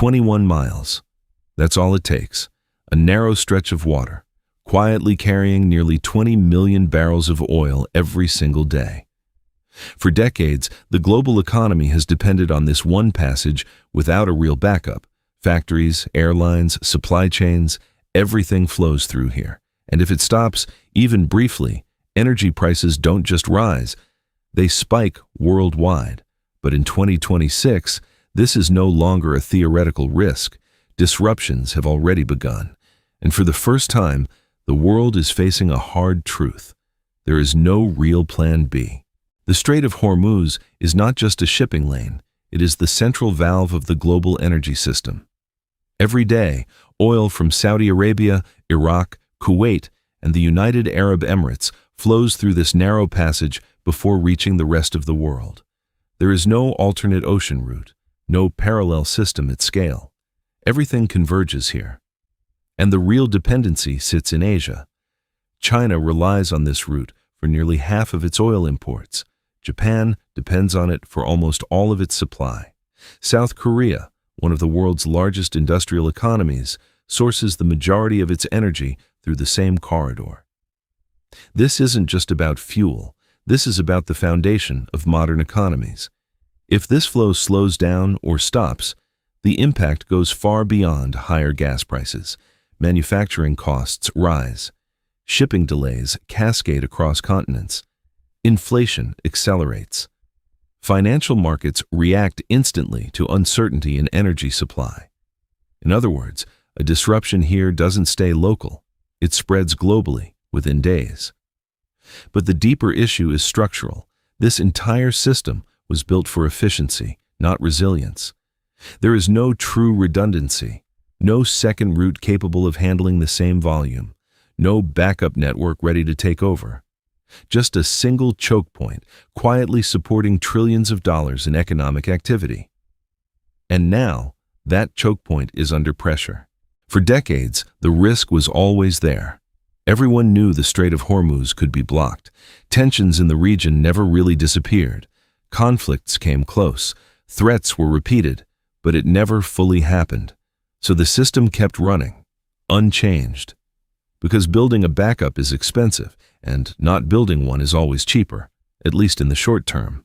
21 miles. That's all it takes. A narrow stretch of water, quietly carrying nearly 20 million barrels of oil every single day. For decades, the global economy has depended on this one passage without a real backup. Factories, airlines, supply chains, everything flows through here. And if it stops, even briefly, energy prices don't just rise, they spike worldwide. But in 2026, this is no longer a theoretical risk. Disruptions have already begun. And for the first time, the world is facing a hard truth. There is no real plan B. The Strait of Hormuz is not just a shipping lane, it is the central valve of the global energy system. Every day, oil from Saudi Arabia, Iraq, Kuwait, and the United Arab Emirates flows through this narrow passage before reaching the rest of the world. There is no alternate ocean route, no parallel system at scale. Everything converges here. And the real dependency sits in Asia. China relies on this route for nearly half of its oil imports. Japan depends on it for almost all of its supply. South Korea, one of the world's largest industrial economies, sources the majority of its energy through the same corridor. This isn't just about fuel. This is about the foundation of modern economies. If this flow slows down or stops, the impact goes far beyond higher gas prices. Manufacturing costs rise. Shipping delays cascade across continents. Inflation accelerates. Financial markets react instantly to uncertainty in energy supply. In other words, a disruption here doesn't stay local. It spreads globally within days. But the deeper issue is structural. This entire system was built for efficiency, not resilience. There is no true redundancy, no second route capable of handling the same volume, no backup network ready to take over. Just a single choke point, quietly supporting trillions of dollars in economic activity. And now, that choke point is under pressure. For decades, the risk was always there. Everyone knew the Strait of Hormuz could be blocked. Tensions in the region never really disappeared. Conflicts came close. Threats were repeated, but it never fully happened. So the system kept running, unchanged. Because building a backup is expensive, and not building one is always cheaper, at least in the short term.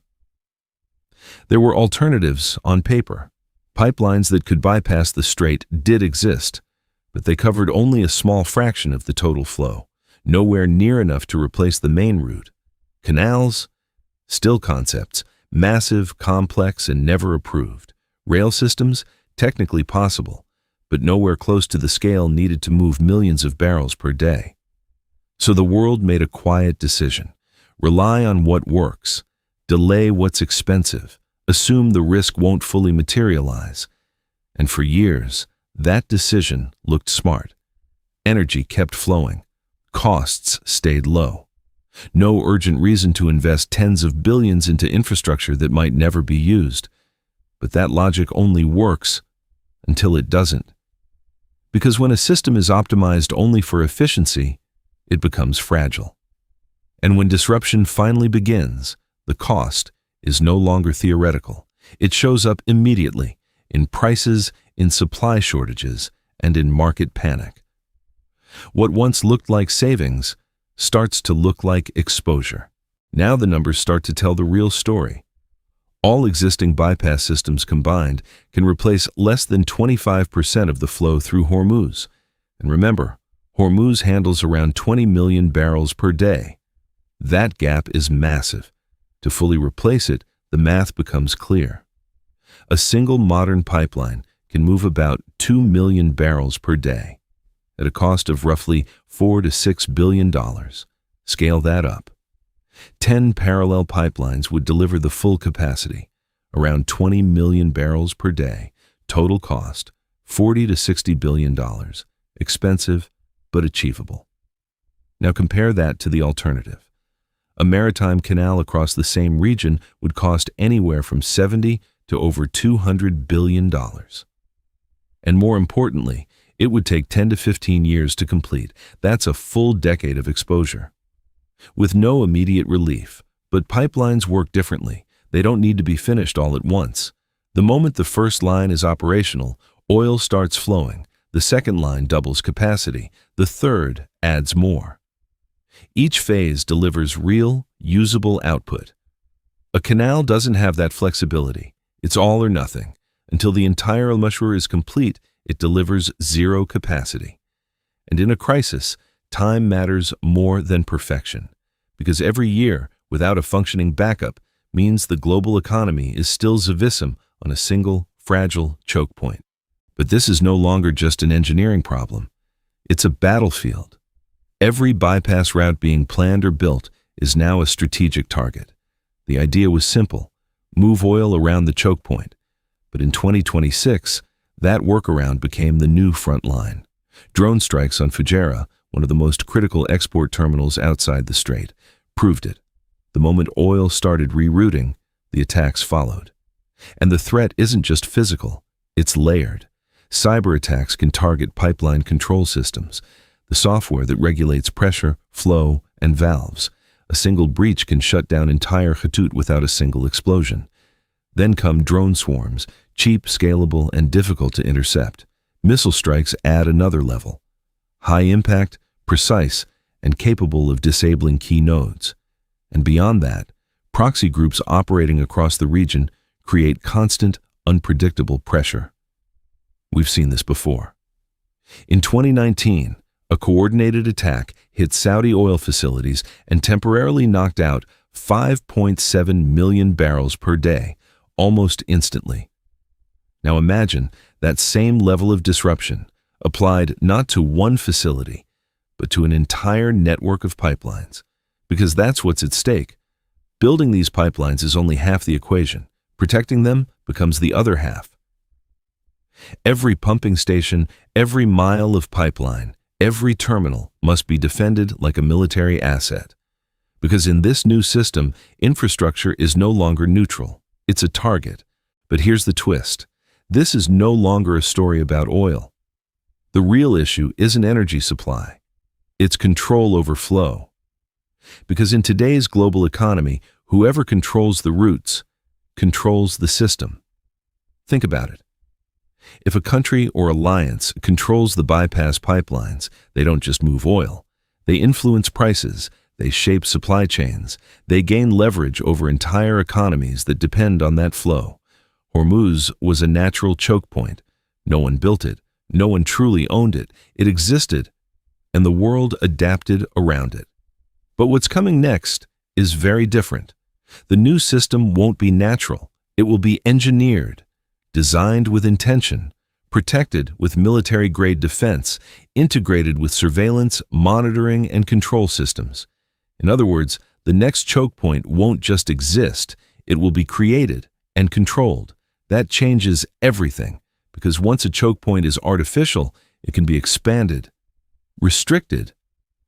There were alternatives on paper. Pipelines that could bypass the strait did exist, but they covered only a small fraction of the total flow, nowhere near enough to replace the main route. Canals? Still concepts, massive, complex, and never approved. Rail systems? Technically possible, but nowhere close to the scale needed to move millions of barrels per day. So the world made a quiet decision. Rely on what works. Delay what's expensive. Assume the risk won't fully materialize. And for years, that decision looked smart. Energy kept flowing. Costs stayed low. No urgent reason to invest tens of billions into infrastructure that might never be used. But that logic only works until it doesn't. Because when a system is optimized only for efficiency, it becomes fragile. And when disruption finally begins, the cost is no longer theoretical. It shows up immediately in prices, in supply shortages, and in market panic. What once looked like savings starts to look like exposure. Now the numbers start to tell the real story. All existing bypass systems combined can replace less than 25% of the flow through Hormuz. And remember, Hormuz handles around 20 million barrels per day. That gap is massive. To fully replace it, the math becomes clear. A single modern pipeline can move about 2 million barrels per day at a cost of roughly $4 to $6 billion. Scale that up. 10 parallel pipelines would deliver the full capacity, around 20 million barrels per day, total cost $40 to $60 billion. Expensive, but achievable. Now compare that to the alternative. A maritime canal across the same region would cost anywhere from $70 to over $200 billion. And more importantly, it would take 10 to 15 years to complete. That's a full decade of exposure. With no immediate relief, but pipelines work differently. They don't need to be finished all at once. The moment the first line is operational, Oil starts flowing, the second line doubles capacity, the third adds more. Each phase delivers real, usable output. A canal doesn't have that flexibility. It's all or nothing. Until the entire mashrour is complete, it delivers zero capacity. And in a crisis, time matters more than perfection, because every year, without a functioning backup, means the global economy is still zavissem on a single, fragile choke point. But this is no longer just an engineering problem. It's a battlefield. Every bypass route being planned or built is now a strategic target. The idea was simple: move oil around the choke point. But in 2026, that workaround became the new front line. Drone strikes on Fujairah, one of the most critical export terminals outside the strait, proved it. The moment oil started rerouting, the attacks followed. And the threat isn't just physical, it's layered. Cyber attacks can target pipeline control systems, the software that regulates pressure, flow, and valves. A single breach can shut down entire Khatut without a single explosion. Then come drone swarms, cheap, scalable, and difficult to intercept. Missile strikes add another level. High impact, precise, and capable of disabling key nodes. And beyond that, proxy groups operating across the region create constant, unpredictable pressure. We've seen this before. In 2019, a coordinated attack hit Saudi oil facilities and temporarily knocked out 5.7 million barrels per day, almost instantly. Now imagine that same level of disruption applied not to one facility, but to an entire network of pipelines, because that's what's at stake. Building these pipelines is only half the equation. Protecting them becomes the other half. Every pumping station, every mile of pipeline, every terminal must be defended like a military asset. Because in this new system, infrastructure is no longer neutral. It's a target. But here's the twist. This is no longer a story about oil. The real issue isn't energy supply. It's control over flow. Because in today's global economy, whoever controls the routes controls the system. Think about it. If a country or alliance controls the bypass pipelines, they don't just move oil. They influence prices, they shape supply chains, they gain leverage over entire economies that depend on that flow. Hormuz was a natural choke point. No one built it, no one truly owned it. It existed, and the world adapted around it. But what's coming next is very different. The new system won't be natural. It will be engineered, designed with intention, protected with military-grade defense, integrated with surveillance, monitoring, and control systems. In other words, the next choke point won't just exist, it will be created and controlled. That changes everything, because once a choke point is artificial, it can be expanded, restricted,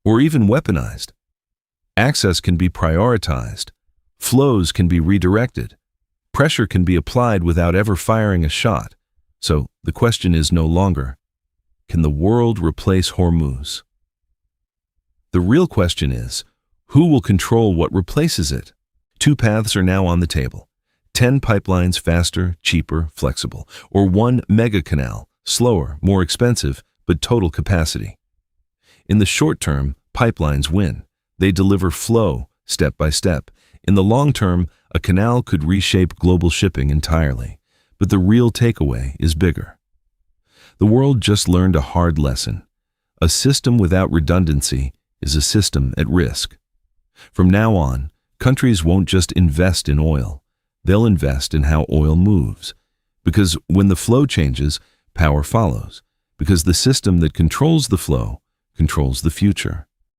or even weaponized. Access can be prioritized, flows can be redirected, pressure can be applied without ever firing a shot. So the question is no longer, can the world replace Hormuz? The real question is, who will control what replaces it? Two paths are now on the table. 10 pipelines faster, cheaper, flexible, or one mega canal, slower, more expensive, but total capacity. In the short term, pipelines win. They deliver flow, step by step. In the long term, a canal could reshape global shipping entirely. But the real takeaway is bigger. The world just learned a hard lesson. A system without redundancy is a system at risk. From now on, countries won't just invest in oil. They'll invest in how oil moves. Because when the flow changes, power follows. Because the system that controls the flow controls the future.